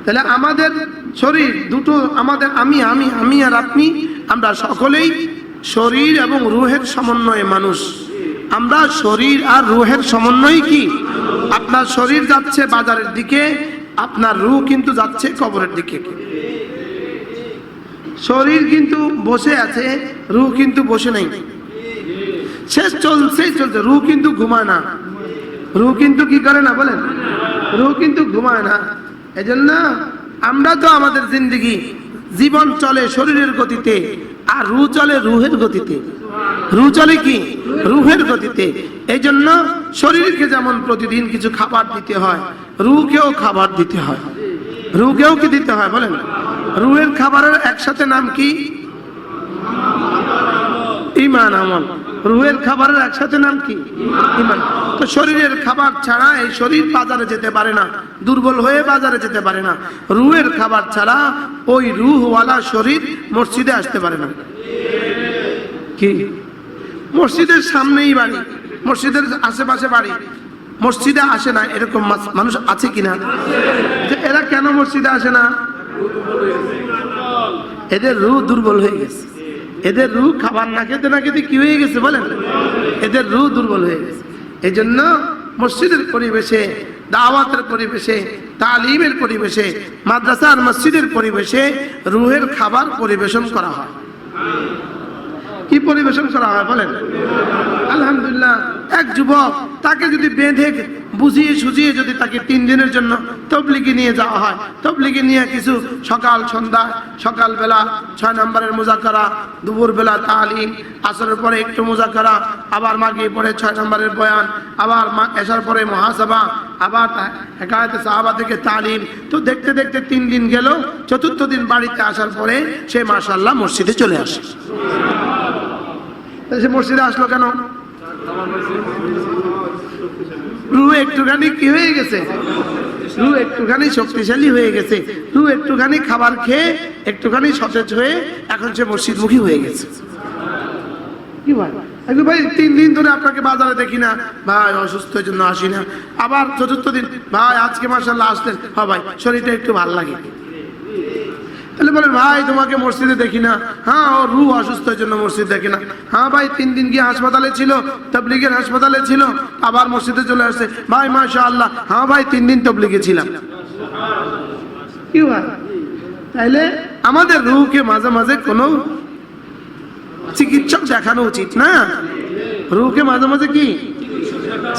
তাহলে আমাদের শরীর দুটো, আমাদের আমি আমি আমি আর আপনি, আমরা সকলেই শরীর এবং রুহের সমন্বয়ে মানুষ। আমরা শরীর আর রুহের সমন্বয় কি? আপনার শরীর যাচ্ছে বাজারের দিকে, আপনার রুহ কিন্তু যাচ্ছে কবরের দিকে। শরীর কিন্তু বসে আছে, রুহ কিন্তু বসে নাই, শেষ চলছেই চলছে। রুহ কিন্তু ঘুমায় না, রুহ কিন্তু কি করে না বলেন? রুহ কিন্তু ঘুমায় না। এজন্য আমরা তো আমাদের জিন্দগি জীবন চলে শরীরের গতিতে, আর রুহ চলে রুহের গতিতে। রুহ চলে কি? রুহের গতিতে। এই জন্য শরীরকে যেমন প্রতিদিন কিছু খাবার দিতে হয়, রুহকেও খাবার দিতে হয়। রুহকেও কি দিতে হয় বলেন? রুহের খাবারের একসাথে নাম কি? ঈমান আমল। রুহের খাবারের একসাথে নাম কি? ঈমান। তো শরীরের খাবার ছাড়া এই শরীর বাজারে যেতে পারে না, দুর্বল হয়ে বাজারে যেতে পারে না। রুহের খাবার ছাড়া ওই রুহওয়ালা শরীর মসজিদে আসতে পারে না। কি? মসজিদের সামনেই বাড়ি, মসজিদের আশেপাশে বাড়ি, মসজিদে আসে না, এরকম মানুষ আছে কিনা? যে এরা কেন মসজিদে আসে না? এদের রুহ দুর্বল হয়ে গেছে। এদের রুহ খাবার না খেতে না খেতে কি হয়ে গেছে বলেন? এদের রুহ দুর্বল হয়ে গেছে। এই জন্য মসজিদের পরিবেশে, দাওয়াতের পরিবেশে, তালিমের পরিবেশে, মাদ্রাসা আর মসজিদের পরিবেশে রুহের খাবার পরিবেশন করা হয়। কি পরিবেশন করা হয় বলেন? আলহামদুলিল্লাহ। এক যুবক, তাকে যদি বেঁধে বুঝিয়ে সুঝিয়ে যদি তাকে 3 দিনের জন্য তবলিগে নিয়ে যাওয়া হয়, তবলিগে নিয়ে কিছু সকাল সন্ধ্যা, সকালবেলা 6 নম্বরের মুজাকারা, দুপুরবেলা তালিম, আসরের পরে একটু মুজাকারা, আবার মাগরিব পরে 6 নম্বরের বয়ান, আবার এশার পরে মুহাসাবা, আবার হেকায়েতে সাহাবা থেকে তালিম। তো দেখতে দেখতে 3 দিন গেল। 4র্থ দিন বাড়িতে আসার পরে সে মাশাআল্লাহ মসজিদে চলে আসে। সে মসজিদে আসলো কেন? রুহ একটুখানি কি হয়ে গেছে? রুহ একটুখানি শক্তিশালী হয়ে গেছে। রুহ একটুখানি খাবার খেয়ে একটুখানি সতেজ হয়ে এখন সে মসজিদমুখী হয়ে গেছে। কি ভাই? ভাই 3 দিন ধরে আপনাকে বাজারে দেখি না, ভাই অসুস্থের জন্য আসি না। আবার 4র্থ দিন, ভাই আজকে মাশাআল্লাহ আসলেন, হ্যাঁ ভাই শরীরটা একটু ভালো লাগে। তাহলে বলেন ভাই তোমাকে মসজিদে দেখি না, হ্যাঁ ও রুহ অসুস্থের জন্য মসজিদ দেখি না। হ্যাঁ ভাই 3 দিন গিয়ে হাসপাতালে ছিল, তাবলীগের হাসপাতালে ছিল, আবার মসজিদে চলে আসছে, ভাই মাশাআল্লাহ। হ্যাঁ ভাই 3 দিন তাবলীগে ছিলাম। কি ভাই? তাইলে আমাদের রুহকে মাঝে মাঝে কোনো চিকিৎসক দেখানো উচিত না? রুহকে মাঝে মাঝে কি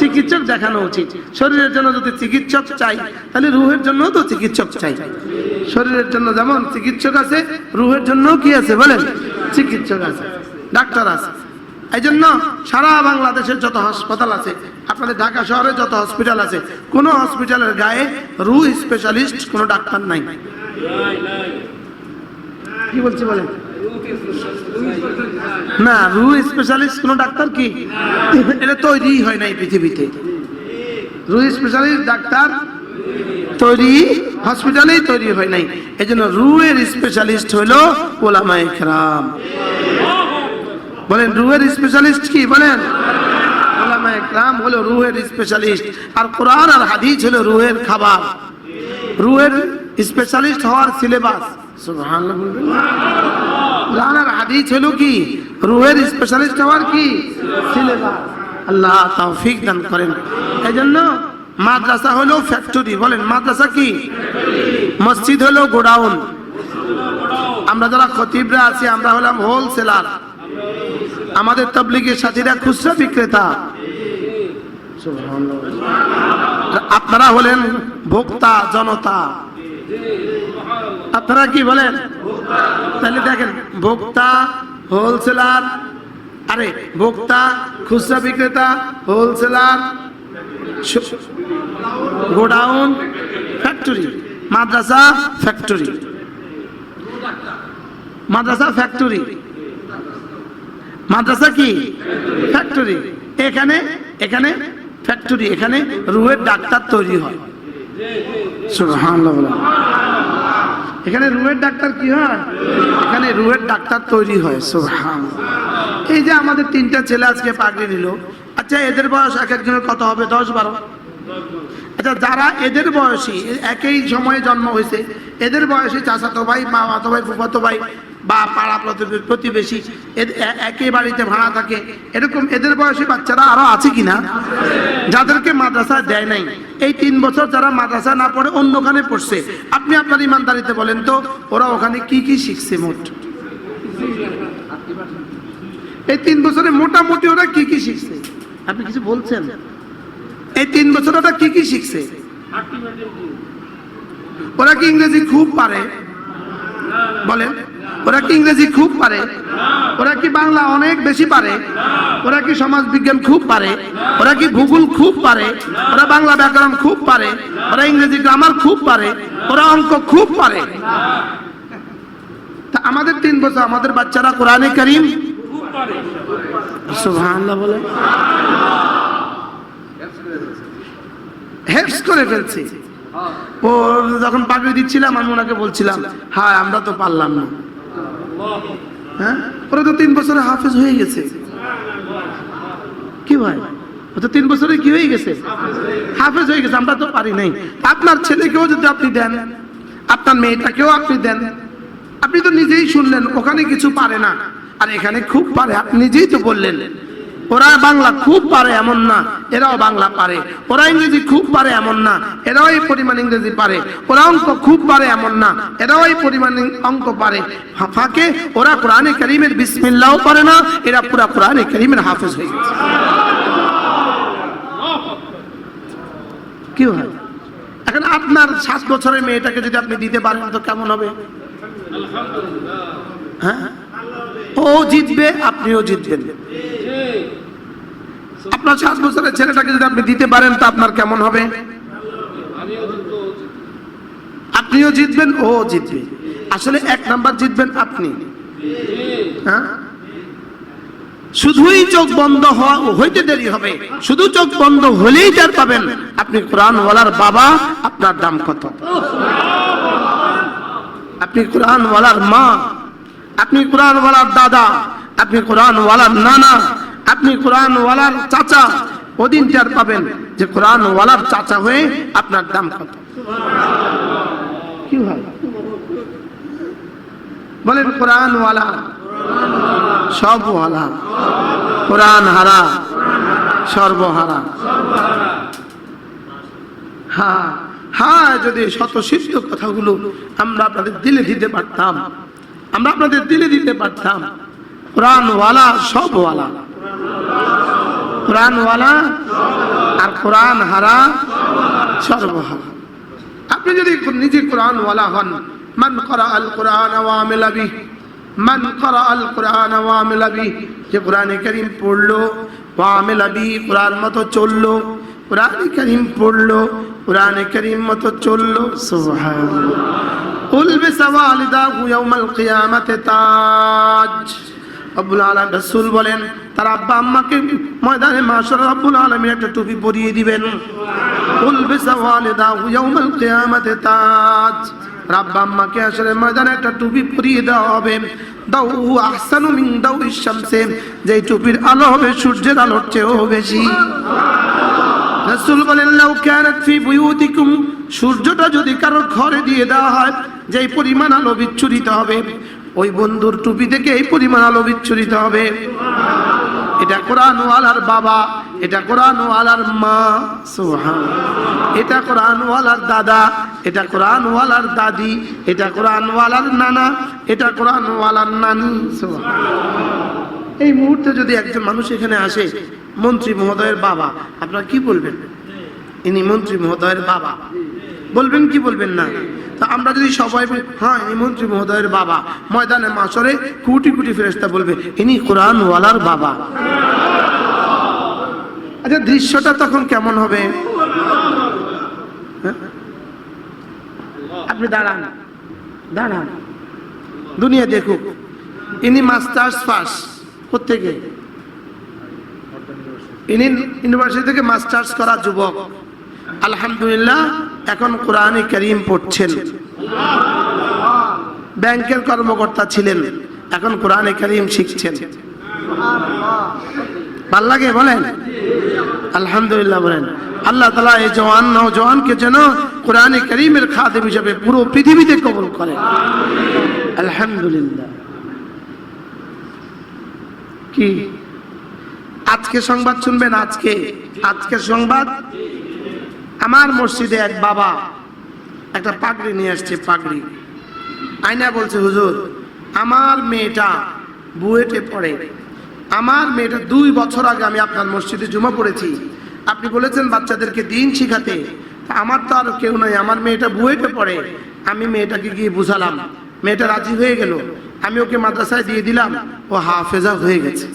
চিকিৎসক দেখানো উচিত। শরীরের জন্য যদি চিকিৎসক চাই, তাহলে রুহের জন্য তো চিকিৎসক চাই। শরীরের জন্য যেমন চিকিৎসক আছে, রুহের জন্য কি আছে বলেন? চিকিৎসক আছে, ডাক্তার আছে। এই জন্য সারা বাংলাদেশের যত হাসপাতাল আছে, আপনাদের ঢাকা শহরে যত হসপিটাল আছে, কোনো হসপিটালের গায়ে রুহ স্পেশালিস্ট কোনো ডাক্তার নাই। কি বলছি বলেন? না, রুহ স্পেশালিস্ট কোনো ডাক্তার কি এটা তৈরি হয় নাই পৃথিবীতে। রুহ স্পেশালিস্ট ডাক্তার তৈরি হসপিটালেই তৈরি হয় নাই। এই জন্য রুহের স্পেশালিস্ট হলো উলামায়ে কেরাম। বলেন রুহের স্পেশালিস্ট কি বলেন? উলামায়ে কেরাম হলো রুহের স্পেশালিস্ট। আর কোরআন আর হাদিস হলো রুহের খাবার। রুহের স্পেশালিস্ট হওয়ার সিলেবাস, সুবহানাল্লাহ। কোরআন আর হাদিস হলো কি? রুহের স্পেশালিস্ট হওয়ার কি সিলেবাস। আল্লাহ তৌফিক দান করেন। এই জন্য মাদ্রাসা হলো ফ্যাক্টরি। বলেন মাদ্রাসা কি? মসজিদ হলো গোডাউন। আমরা যারা খতিবরা আছি, আমরা হলাম হোলসেলার। আমাদের তাবলীগের সাথীরা খুচরা বিক্রেতা। আপনারা হলেন ভোক্তা, জনতা। আপনারা কি বলেন? তাহলে দেখেন, ভোক্তা, হোলসেলার, আরে ভোক্তা, খুচরা বিক্রেতা, হোলসেলার, গোডাউন, ফ্যাক্টরি। মাদ্রাসা ফ্যাক্টরি। মাদ্রাসা ফ্যাক্টরি। মাদ্রাসা কি? ফ্যাক্টরি। এখানে এখানে ফ্যাক্টরি, এখানে রুহের ডাক্তার তৈরি হয়। সুবহানাল্লাহ। এখানে রুহের ডাক্তার কি হয়? এখানে রুহের ডাক্তার তৈরি হয়। সুবহানাল্লাহ। এই যে আমাদের 3টা ছেলে আজকে পাগড়ি নিল, আচ্ছা এদের বয়স এক একজনের কত হবে? 10-12। আচ্ছা, যারা এদের বয়সী, একই সময়ে জন্ম হয়েছে, এদের বয়সী চাচাতো ভাই, মামাতো ভাই, ফুফাতো ভাই বা পাড়া প্রতিবেশী, একই বাড়িতে ভাড়া থাকে, এরকম এদের বয়সী বাচ্চারা আরো আছে কিনা, যাদেরকে মাদ্রাসা দেয় নাই? এই 3 বছর যারা মাদ্রাসা না পড়ে অন্যখানে পড়ছে, আপনি আপনার ইমানদারিতে বলেন তো ওরা ওখানে কি কি শিখছে? মোট এই 3 বছরে মোটামুটি ওরা কি কি শিখছে? আপনি কিছু বলছেন? এই 3 বছর ওরা কি কি শিখছে? ওরা কি ইংরেজি খুব পারে? বলেন, ওরা কি ইংরেজি খুব পারে? ওরা কি বাংলা অনেক বেশি পারে? ওরা কি সমাজ বিজ্ঞান খুব পারে? ওরা কি ভূগোল খুব পারে? ওরা বাংলা ব্যাকরণ খুব পারে? ওরা ইংরেজি গ্রামার খুব পারে? ওরা অঙ্ক খুব পারে? তা আমাদের 3 বছর আমাদের বাচ্চারা কোরআনে কারীম সুবহানাল্লাহ বলে হেফজ করে ফেলছে। ও যখন পাগড়ি দিচ্ছিলাম আমি ওনাকে বলছিলাম, হ্যাঁ আমরা তো পারলাম না। হ্যাঁ, ওরা তো 3 বছরে হাফেজ হয়ে গেছে। কি ভাই, ও তো 3 বছরে কি হয়ে গেছে? হাফেজ হয়ে গেছে, আমরা তো পারি নাই। আপনার ছেলেকেও যদি আপনি দেন, আপনার মেয়েটাকেও আপনি দেন, আপনি তো নিজেই শুনলেন ওখানে কিছু পারে না আর এখানে খুব পারে। আপনি নিজেই তো বললেন ওরা বাংলা খুব পারে এমন না, এরাও বাংলা পারে। ওরা ইংরেজি খুব পারে এমন না, এরাও এই পরিমাণ ইংরেজি পারে। ওরা অঙ্ক খুব পারে এমন না, এরাও এই পরিমাণ অঙ্ক পারে। ফাঁকে ওরা কোরআনে কারীমের বিসমিল্লাহও পারে না, এরা পুরা কোরআনে কারীমের হাফেজ হয়ে গেছে। কি হয়? এখন আপনার 7 বছরের মেয়েটাকে যদি আপনি দিতে পারেন তো কেমন হবে? হ্যাঁ, ও জিতবে, আপনিও জিতবেন। আপনার 7 বছরের ছেলেটাকে যদি আপনি দিতে পারেন তো আপনার কেমন হবে? আপনিও জিতবেন, ও জিতবে। আসলে 1 নাম্বার জিতবেন আপনি। হ্যাঁ, শুধুই চোখ বন্ধ হইতে দেরি হবে, শুধু চোখ বন্ধ হলেই টের পাবেন আপনি কোরআনওয়ালার বাবা, আপনার দাম কত। আপনি কোরআনওয়ালার মা, আপনি কোরআনওয়ালার দাদা, আপনি কোরআনওয়ালার নানা, আপনি কোরআনওয়ালার চাচা, ওদিন টের পাবেন যে কোরআনওয়ালার চাচা হয়ে আপনার দাম কত। কি হয় বলেন? কোরআনওয়ালা সবওয়ালা, কোরআন হারা সর্বহারা। হ্যাঁ হ্যাঁ, যদি শতসিদ্ধ কথাগুলো আমরা আপনাদের দিলে দিতে পারতাম, আমরা আপনাদের দিলে দিতে পারতাম। কোরআনওয়ালা সবওয়ালা, কোরআনওয়ালা আর কোরআন হারা সর্বহারা। আপনি যদি নিজে কোরআনওয়ালা হন, মান করা আল কোরআন ওয়া আমিলা বিহি, মান করা আল কোরআন ওয়া আমিলা বিহি, যে কোরআনে কারীম পড়লো, ওয়া আমিলা বিহি, কোরআন মতো চললো, কোরআনে কারীম পড়লো, কোরআনে কারীম মতো চললো, সুবহানাল্লাহ। উলবিসা ওয়ালিদাহু ইয়াউমাল কিয়ামাতি তাজ। রব্বুল আলামিন, রাসূল বলেন তার আব্বা আম্মাকে ময়দানে মাশার রব্বুল আলামিন একটা টুপি পরিয়ে দিবেন। উলবিসা ওয়ালিদাহু ইয়াউমাল কিয়ামাতি তাজ। আব্বা আম্মাকে আসলে ময়দানে একটা টুপি পরিয়ে দেওয়া হবে। দাউ আহসানু মিন দাউইশ শামসি, যেই টুপির আলো হবে সূর্যের আলোর চেয়েও বেশি। রাসূল বলেন লাউ কানাত ফি বুয়ুতিকুম, সূর্যটা যদি কারোর ঘরে দিয়ে দেওয়া হয়, যেই পরিমাণ আলো বিচ্ছুরিত হবে, ওই বন্ধুর টুপি থেকে এই পরিমাণ আলো বিচ্ছুরিত হবে। এটা কোরআনওয়ালার বাবা, এটা কোরআনওয়ালার মা, সুবহানাল্লাহ। এটা কোরআনওয়ালার দাদা, এটা কোরআনওয়ালার দাদি, এটা কোরআনওয়ালার নানা, এটা কোরআনওয়ালার নানি, সুবহানাল্লাহ। এই মুহূর্তে যদি একজন মানুষ এখানে আসে, মন্ত্রী মহোদয়ের বাবা, আপনারা কি বলবেন? ইনি মন্ত্রী মহোদয়ের বাবা বলবেন কি বলবেন না? তো আমরা যদি সবাই হ্যাঁ ইনি মন্ত্রী মহোদয়ের বাবা, ময়দানে মাশরে কোটি কোটি ফেরেশতা বলবে ইনি কোরআনওয়ালার বাবা। আচ্ছা, দৃশ্যটা তখন কেমন হবে? আপনি দাঁড়ান, দাঁড়ান, দুনিয়া দেখুক। ইনি মাস্টার্স পাস কোত্থেকে? ইনি ইউনিভার্সিটি থেকে মাস্টার্স করা যুবক, আলহামদুলিল্লাহ এখন কোরআনে কারীম পড়ছেন। ব্যাংকের কর্মকর্তা ছিলেন, এখন কোরআনে কারীম শিখছেন। ভাল লাগে বলেন আলহামদুলিল্লাহ বলেন। আল্লাহ তাআলা এই জওয়ান নওজওয়ানকে যেন কোরআনে কারীমের খাদেম হিসেবে পুরো পৃথিবীতে কবুল করেন আলহামদুলিল্লাহ। কি আজকে সংবাদ শুনবেন? আজকে সংবাদ, আমার মসজিদে এক বাবা একটা পাগড়ি নিয়ে আসছে, পাগড়ি আয়না বলছে, হুজুর আমার মেয়েটা বুয়েটে পড়ে, আমার মেয়েটা 2 বছর আগে আমি আপনার মসজিদে জুমা পড়েছি, আপনি বলেছেন বাচ্চাদেরকে দিন শিখাতে, আমার তো আর কেউ নাই, আমার মেয়েটা বুয়েটে পড়ে, আমি মেয়েটাকে গিয়ে বুঝালাম, মেয়েটা রাজি হয়ে গেল, আমি ওকে মাদ্রাসায় দিয়ে দিলাম, ও হাফেজা হয়ে গেছে।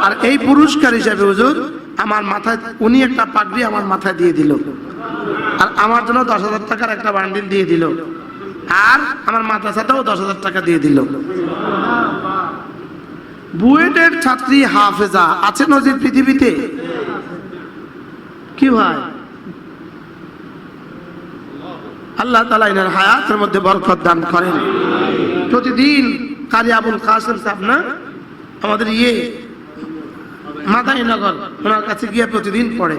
আর এই পুরস্কার হিসাবে হুজুর আমার মাথায় উনি একটা পাগড়ি আমার মাথায় দিয়ে দিল, আর আমার জন্য 10,000 টাকার একটা বান্ডিল দিয়ে দিল, আর আমার মাদ্রাসাটাও 10,000 টাকা দিয়ে দিল। বুয়েটের ছাত্রী হাফেজা আছে নজির পৃথিবীতে? কি ভাই, আল্লাহ তাআলা এনার হায়াতের মধ্যে বরকত দান করেন। প্রতিদিন কারি আবুল কাসেম সাহেব না আমাদের মাদাইনগর, ওনার কাছে গিয়ে প্রতিদিন পড়ে,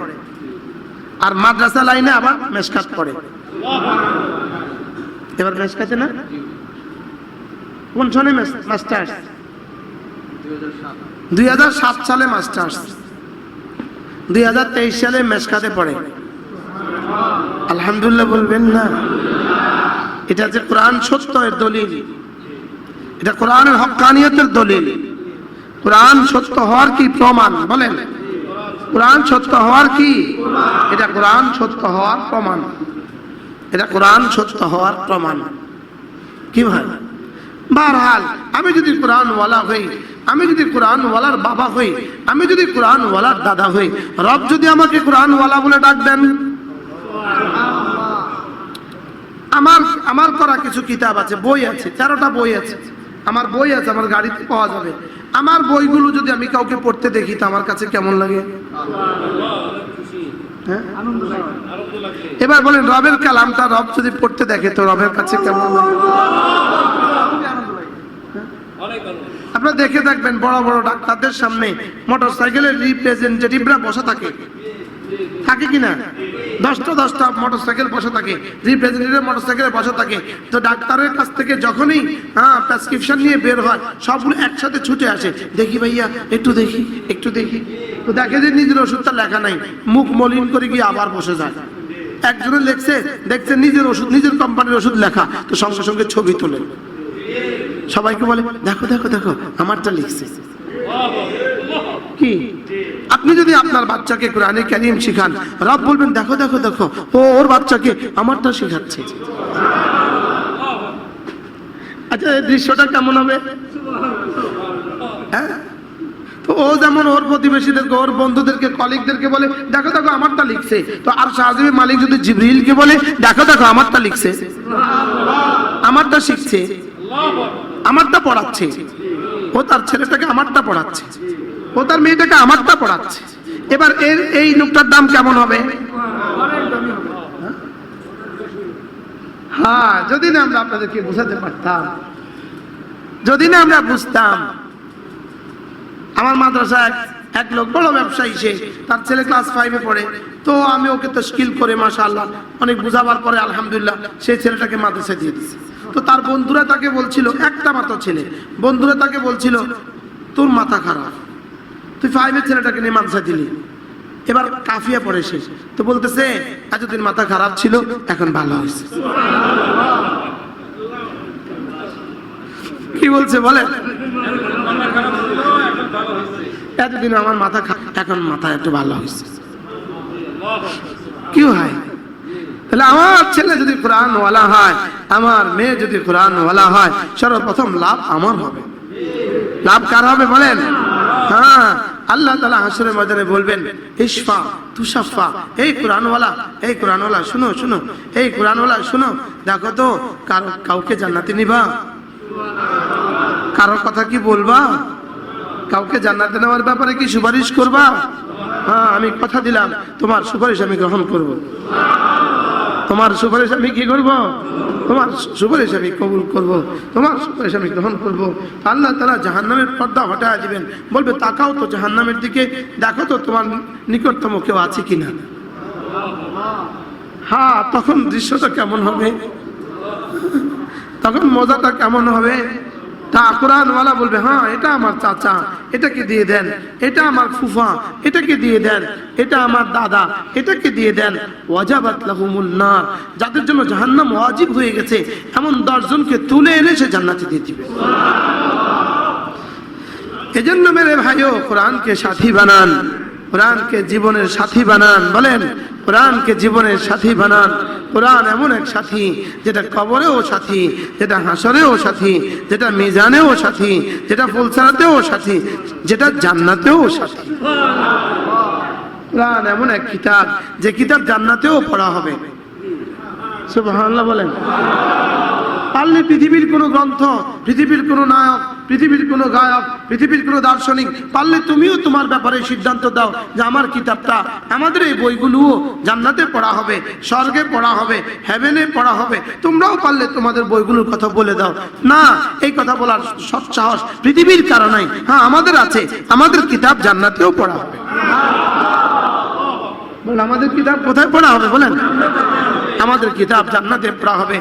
আর মাদ্রাসা লাইনে আবার মেশকাত পড়ে। এবার মেশকাতে না কোন সনে মাস্টার্স? 2007 সালে মাস্টার্স, 2023 সালে মেশকাতে পড়ে। আলহামদুলিল্লাহ বলবেন না? এটা যে কোরআন সত্য এর দলিল, এটা কোরআনের হক্কানিয়তের দলিল, কোরআন সত্য হওয়ার কি প্রমাণ? বলেন কোরআন সত্য হওয়ার কি? এটা কোরআন সত্য হওয়ার প্রমাণ, এটা কোরআন সত্য হওয়ার প্রমাণ। কি ভাই, বহরহাল আমি যদি কোরআন ওয়ালা হই, আমি যদি কোরআন ওয়ালার বাবা হই, আমি যদি কোরআন ওয়ালার দাদা হই, রব যদি আমাকে কোরআন ওয়ালা বলে ডাক দেন, আমার করা কিছু কিতাব আছে, বই আছে, 13টা বই আছে, আমার বই আছে, আমার গাড়িতে পাওয়া যাবে। আমার বইগুলো যদি আমি কাউকে পড়তে দেখি তো আমার কাছে কেমন লাগে? এবার বলেন রবের কালামটা রব যদি পড়তে দেখে তো রবের কাছে কেমন লাগে? আপনারা দেখে দেখবেন বড় বড় ডাক্তারদের সামনে মোটরসাইকেলের রিপ্রেজেন্টেটিভরা বসা থাকে, থাকে কিনা? 10টা মোটরসাইকেল বসে থাকে, রিপ্রেজেন্টেটিভ মোটরসাইকেলে বসে থাকে। তো ডাক্তারের কাছ থেকে যখনই প্রেসক্রিপশন নিয়ে বের হয় সবগুলো একসাথে ছুটে আসে, দেখি ভাইয়া একটু দেখি, একটু দেখি। তো দেখে যে নিজের ওষুধটা লেখা নাই, মুখ মলিন করে গিয়ে আবার বসে যায়। একজনে লেখছে, দেখছে নিজের ওষুধ, নিজের কোম্পানির ওষুধ লেখা, তো সঙ্গে সঙ্গে ছবি তোলে, সবাইকে বলে দেখো দেখো দেখো আমারটা লিখছে। কি আপনি যদি আপনার বাচ্চাকে কোরআনে কারীম শিখান, রব বলবেন দেখো দেখো দেখো ও ওর বাচ্চাকে আমারটা শেখাচ্ছে। আচ্ছা এই দৃশ্যটা কেমন হবে? হ্যাঁ, তো ও যেমন ওর প্রতিবেশীদেরকে, ওর বন্ধুদেরকে, কলিগদেরকে বলে দেখো দেখো আমারটা লিখছে, তো আর শাহজাবির মালিক যদি জিবরিলকে বলে দেখো দেখো আমারটা লিখছে, আমারটা শিখছে, আমারটা পড়াচ্ছে, ও তার ছেলেটাকে আমারটা পড়াচ্ছে, ও তার মেয়েটাকে আমারটা পড়াচ্ছে। এবার এই লোকটার দাম কেমন হবে? হ্যাঁ, যদি না আমরা আপনাদেরকে বুঝাতে পারতাম, যদি না আমরা বুঝতাম। আমার মাদ্রাসায় এক লোক বড় ব্যবসায়ী, সে তার ছেলে ক্লাস 5-এ পড়ে, তো আমি ওকে তাশকিল করে মাশাআল্লাহ অনেক বুঝাবার পরে আলহামদুলিল্লাহ সেই ছেলেটাকে মাদ্রাসায় দিয়ে দিয়েছে। তো তার বন্ধুরা তাকে বলছিল, একটা মাত্র ছেলে, বন্ধুরা তাকে বলছিল তোর মাথা খারাপ, তুই 5-এর ছেলেটাকে নিয়ে মাদ্রাসায় দিলি। এবার কাফিয়া পড়ে সে, তো বলতেছে এতদিন মাথা খারাপ ছিল এখন ভালো হয়েছে। কি বলছে বলেন? এতদিন আমার মাথা খারাপ, এখন মাথা একটু ভালো হয়েছে। কি হয়? তাহলে আমার ছেলে যদি কোরআন ওয়ালা হয়, আমার মেয়ে যদি কোরআন ওয়ালা হয়, সর্বপ্রথম লাভ আমার হবে। লাভ কার হবে বলেন? হ্যাঁ, আল্লাহ তাআলা হাসরের ময়দানে বলবেন ইশফা তুশাফা, এই কোরআনওয়ালা, এই কোরআনওয়ালা শুনো শুনো, এই কোরআনওয়ালা শুনো, দেখো তো কাউকে জান্নাতে নিবা? কারোর কথা কি বলবা? কাউকে জান্নাতে নেওয়ার ব্যাপারে কি সুপারিশ করবা? হ্যাঁ, আমি কথা দিলাম তোমার সুপারিশ আমি গ্রহণ করব, তোমার সুপারিশ আমি কি করব? তোমার সুপারিশ আমি কবুল করব, তোমার সুপারিশ আমি গ্রহণ করব। আল্লাহ তাআলা জাহান্নামের পর্দা হটায় দিবেন, বলবে তাকাও তো জাহান্নামের দিকে, দেখো তো তোমার নিকটতম কেউ আছে কিনা। হ্যাঁ, তখন দৃশ্যটা কেমন হবে, তখন মজাটা কেমন হবে। তা কোরআনওয়ালা বলবে, হ্যাঁ এটা আমার চাচা, এটাকে দিয়ে দেন, এটা আমার ফুফা, এটাকে দিয়ে দেন, এটা আমার দাদা, এটাকে দিয়ে দেন। ওয়াজাবাত লাহুমুন নার, যাদের জন্য জাহান্নাম ওয়াজিব হয়ে গেছে এমন 10 জনকে তুলে এনে সে জান্নাতে দিয়ে দিবে। এজন্য মেরে ভাইও কোরআনকে সাথী বানান, কোরআনকে জীবনের সাথী বানান। বলেন, কোরআনকে জীবনের সাথী বানান। কোরআন এমন এক সাথী যেটা কবরেও সাথী, যেটা হাসরেও সাথী, যেটা মিজানেও সাথী, যেটা ফুলসারাতেও সাথী, যেটা জান্নাতেও সাথী। কোরআন এমন এক কিতাব যে কিতাব জান্নাতেও পড়া হবে। সুবহানাল্লাহ বলেন। পারলে পৃথিবীর কোনো গ্রন্থ, পৃথিবীর কোনো নায়ক, পৃথিবীর কোনো গায়ক, পৃথিবীর কোনো দার্শনিক, পারলে তুমিও তোমার ব্যাপারে সিদ্ধান্ত দাও যে আমার কিতাবটা, আমাদের এই বইগুলোও জান্নাতে পড়া হবে, স্বর্গে পড়া হবে, হেভেনে পড়া হবে। তোমরাও পারলে তোমাদের বইগুলোর কথা বলে দাও। না, এই কথা বলার সৎসাহস পৃথিবীর কারো নাই। হ্যাঁ, আমাদের আছে, আমাদের কিতাব জান্নাতেও পড়া হবে। বলেন, আমাদের কিতাব কোথায় পড়া হবে? বলেন, আমাদের কিতাব জান্নাতে পড়া হবে।